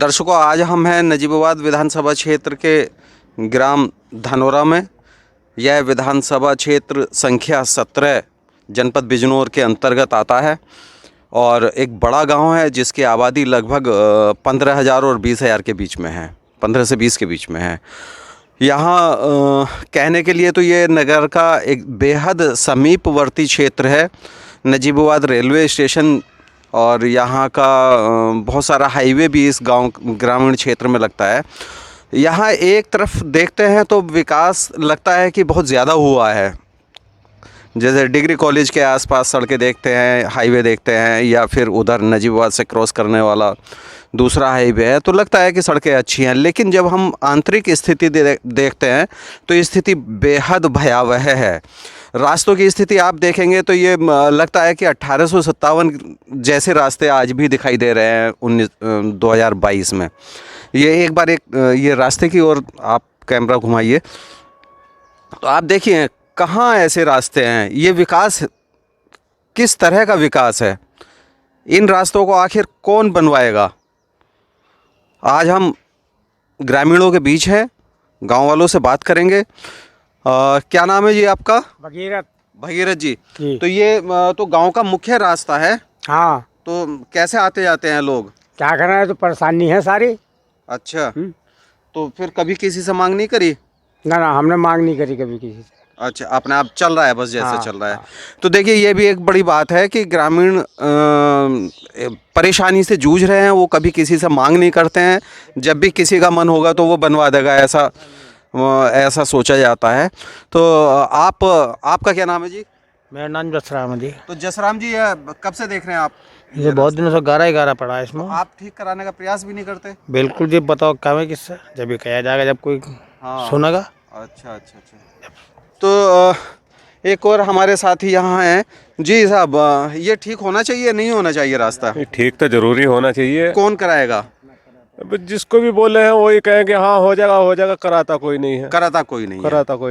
दर्शकों, आज हम हैं नजीबाबाद विधानसभा क्षेत्र के ग्राम धनोरा में। यह विधानसभा क्षेत्र संख्या 17 जनपद बिजनौर के अंतर्गत आता है और एक बड़ा गांव है जिसकी आबादी लगभग 15,000 और 20,000 के बीच में है, 15 से 20 के बीच में है। यहाँ कहने के लिए तो ये नगर का एक बेहद समीपवर्ती क्षेत्र है। नजीबाबाद रेलवे स्टेशन और यहाँ का बहुत सारा हाईवे भी इस गांव ग्रामीण क्षेत्र में लगता है। यहाँ एक तरफ देखते हैं तो विकास लगता है कि बहुत ज़्यादा हुआ है। जैसे डिग्री कॉलेज के आसपास सड़कें देखते हैं, हाईवे देखते हैं, या फिर उधर नजीबाबाद से क्रॉस करने वाला दूसरा हाईवे है, तो लगता है कि सड़कें अच्छी हैं। लेकिन जब हम आंतरिक स्थिति देखते हैं तो स्थिति बेहद भयावह है। रास्तों की स्थिति आप देखेंगे तो ये लगता है कि 1857 जैसे रास्ते आज भी दिखाई दे रहे हैं 2022 में। ये एक बार ये रास्ते की ओर आप कैमरा घुमाइए तो आप देखिए कहाँ ऐसे रास्ते हैं। ये विकास किस तरह का विकास है? इन रास्तों को आखिर कौन बनवाएगा? आज हम ग्रामीणों के बीच हैं, गांव वालों से बात करेंगे। क्या नाम है जी आपका? भगीरथ जी। तो ये तो गांव का मुख्य रास्ता है। हाँ। तो कैसे आते जाते हैं लोग? क्या करना है, तो परेशानी है सारी। अच्छा। तो फिर कभी किसी से मांग नहीं करी? ना, हमने मांग नहीं करी कभी किसी से। अच्छा, अपने आप चल रहा है बस जैसे हाँ, चल रहा है। हाँ। तो देखिए, ये भी एक बड़ी बात है कि ग्रामीण परेशानी से जूझ रहे हैं। वो कभी किसी से मांग नहीं करते हैं। जब भी किसी का मन होगा तो वो बनवा देगा, ऐसा सोचा जाता है। तो आपका क्या नाम है जी? मेरा नाम जसराम है जी। तो जसराम जी, कब से देख रहे हैं आप? ये बहुत दिनों से 11 पड़ा है इसमें। तो आप ठीक कराने का प्रयास भी नहीं करते? बिल्कुल जी। बताओ क्या है किससे, जब ये कहा जाएगा, जब कोई सुनेगा। अच्छा। तो एक और हमारे साथी यहाँ हैं जी। साहब, ये ठीक होना चाहिए नहीं होना चाहिए रास्ता? ठीक तो जरूरी होना चाहिए। कौन कराएगा? अब जिसको भी बोले हैं वही कहेंगे हाँ हो जाएगा। कराता कोई नहीं है। कराता कोई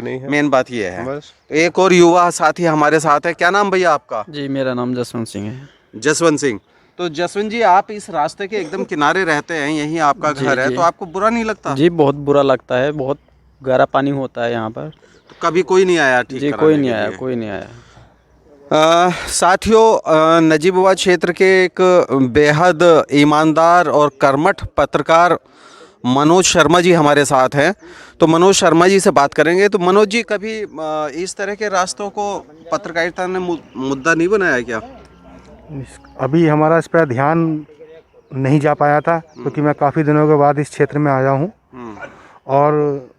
नहीं है। मेन बात ये है। बस। एक और युवा साथी हमारे साथ है। क्या नाम भैया आपका? जी, मेरा नाम जसवंत सिंह है। जसवंत सिंह। तो जसवंत जी, आप इस रास्ते के एकदम किनारे रहते हैं, यहीं आपका घर है, तो आपको बुरा नहीं लगता? जी, बहुत बुरा लगता है। बहुत गहरा पानी होता है यहाँ पर। तो कभी कोई नहीं आया ठीक जी, कराने कोई नहीं आया। साथियों, नजीबाबाद क्षेत्र के एक बेहद ईमानदार और कर्मठ पत्रकार मनोज शर्मा जी हमारे साथ हैं। तो मनोज शर्मा जी से बात करेंगे। तो मनोज जी, कभी इस तरह के रास्तों को पत्रकारिता ने मुद्दा नहीं बनाया क्या? अभी हमारा इस पर ध्यान नहीं जा पाया था, क्योंकि मैं काफ़ी दिनों के बाद इस क्षेत्र में आया हूँ। और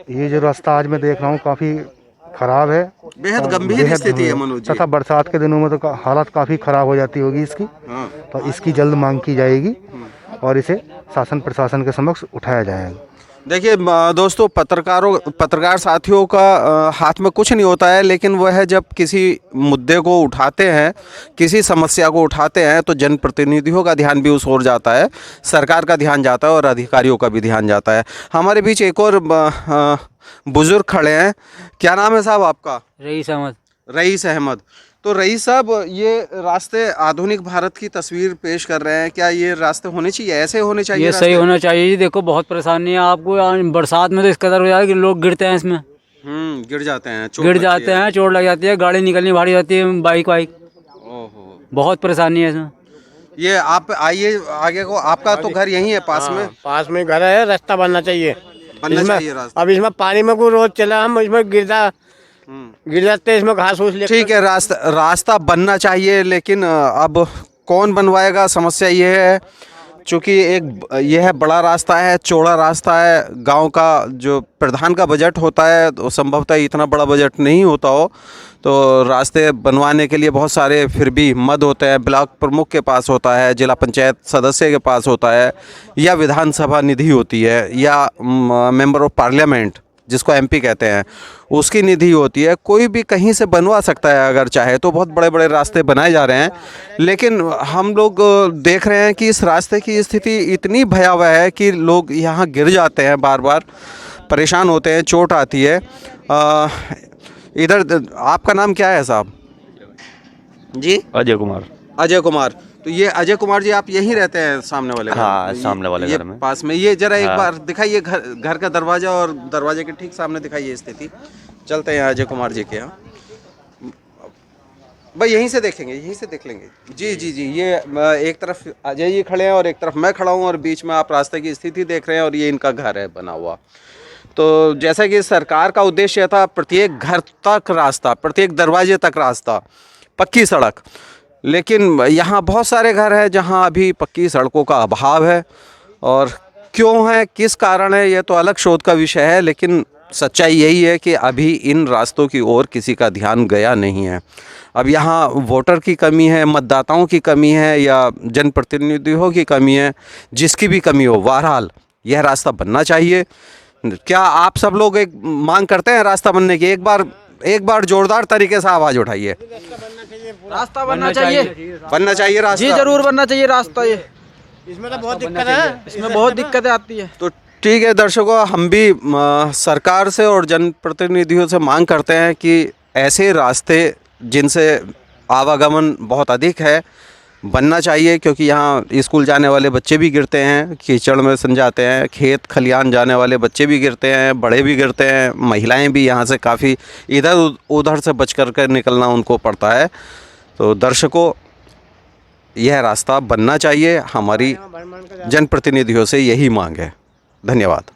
ये जो रास्ता आज मैं देख रहा हूँ काफ़ी ख़राब है, बेहद गंभीर स्थिति है मनोज जी। तथा बरसात के दिनों में तो हालत काफ़ी ख़राब हो जाती होगी इसकी। तो इसकी जल्द मांग की जाएगी और इसे शासन प्रशासन के समक्ष उठाया जाएगा। देखिए दोस्तों, पत्रकार साथियों का हाथ में कुछ नहीं होता है, लेकिन वह जब किसी मुद्दे को उठाते हैं, किसी समस्या को उठाते हैं, तो जनप्रतिनिधियों का ध्यान भी उस ओर जाता है, सरकार का ध्यान जाता है और अधिकारियों का भी ध्यान जाता है। हमारे बीच एक और बुजुर्ग खड़े हैं। क्या नाम है साहब आपका? रईस अहमद। तो रईस साहब, ये रास्ते आधुनिक भारत की तस्वीर पेश कर रहे हैं। क्या ये रास्ते होने चाहिए, ऐसे होने चाहिए? ये सही होना चाहिए जी। देखो, बहुत परेशानी है आपको बरसात में, तो इस कदर हो जाए कि लोग गिरते हैं इसमें। गिर जाते हैं, चोट लग जाती है, गाड़ी निकलनी भारी जाती है, बाइक। ओहो, बहुत परेशानी है इसमें। ये आप आइए आगे को। आपका तो घर यहीं है पास में? पास में घर है, रास्ता बनना चाहिए रास्ता। अब इसमें पानी में कोई रोज चला, हम इसमें गिर जाते हैं, इसमें घास फूस। ठीक है, रास्ता बनना चाहिए, लेकिन अब कौन बनवाएगा? समस्या ये है, चूँकि यह बड़ा रास्ता है, चौड़ा रास्ता है। गांव का जो प्रधान का बजट होता है, तो संभवतः इतना बड़ा बजट नहीं होता हो, तो रास्ते बनवाने के लिए बहुत सारे फिर भी मद होते हैं। ब्लॉक प्रमुख के पास होता है, जिला पंचायत सदस्य के पास होता है, या विधानसभा निधि होती है, या मेंबर ऑफ पार्लियामेंट जिसको एमपी कहते हैं, उसकी निधि होती है। कोई भी कहीं से बनवा सकता है अगर चाहे तो। बहुत बड़े बड़े रास्ते बनाए जा रहे हैं, लेकिन हम लोग देख रहे हैं कि इस रास्ते की स्थिति इतनी भयावह है कि लोग यहाँ गिर जाते हैं, बार बार परेशान होते हैं, चोट आती है। इधर आपका नाम क्या है साहब? जी, अजय कुमार। अजय कुमार। तो ये अजय कुमार जी आप यहीं रहते हैं सामने वाले घर में? हाँ, सामने वाले ये घर में। पास में। ये जरा एक बार दिखाइए घर का दरवाजा और दरवाजे के ठीक सामने दिखाइए स्थिति। चलते हैं अजय कुमार जी के यहाँ। भाई यहीं से देखेंगे, यहीं से देख लेंगे। जी जी जी, ये एक तरफ अजय जी खड़े हैं और एक तरफ मैं खड़ा हूँ और बीच में आप रास्ते की स्थिति देख रहे हैं और ये इनका घर है बना हुआ। तो जैसा कि सरकार का उद्देश्य था प्रत्येक घर तक रास्ता, प्रत्येक दरवाजे तक रास्ता, पक्की सड़क, लेकिन यहाँ बहुत सारे घर हैं जहाँ अभी पक्की सड़कों का अभाव है। और क्यों है, किस कारण है, ये तो अलग शोध का विषय है, लेकिन सच्चाई यही है कि अभी इन रास्तों की ओर किसी का ध्यान गया नहीं है। अब यहाँ वोटर की कमी है, मतदाताओं की कमी है या जनप्रतिनिधियों की कमी है, जिसकी भी कमी हो, बहरहाल यह रास्ता बनना चाहिए। क्या आप सब लोग एक मांग करते हैं रास्ता बनने की? एक बार जोरदार तरीके से आवाज़ उठाइए। रास्ता बनना चाहिए, बनना चाहिए रास्ता। जी जरूर बनना चाहिए रास्ता। ये इसमें तो बहुत दिक्कत है, इसमें बहुत दिक्कतें आती है। तो ठीक है दर्शकों, हम भी सरकार से और जनप्रतिनिधियों से मांग करते हैं कि ऐसे रास्ते जिनसे आवागमन बहुत अधिक है बनना चाहिए, क्योंकि यहाँ स्कूल जाने वाले बच्चे भी गिरते हैं, कीचड़ में सन जाते हैं, खेत खलियान जाने वाले बच्चे भी गिरते हैं, बड़े भी गिरते हैं, महिलाएं भी यहाँ से काफ़ी इधर उधर से बच कर निकलना उनको पड़ता है। तो दर्शकों, यह रास्ता बनना चाहिए, हमारी जनप्रतिनिधियों से यही मांग है। धन्यवाद।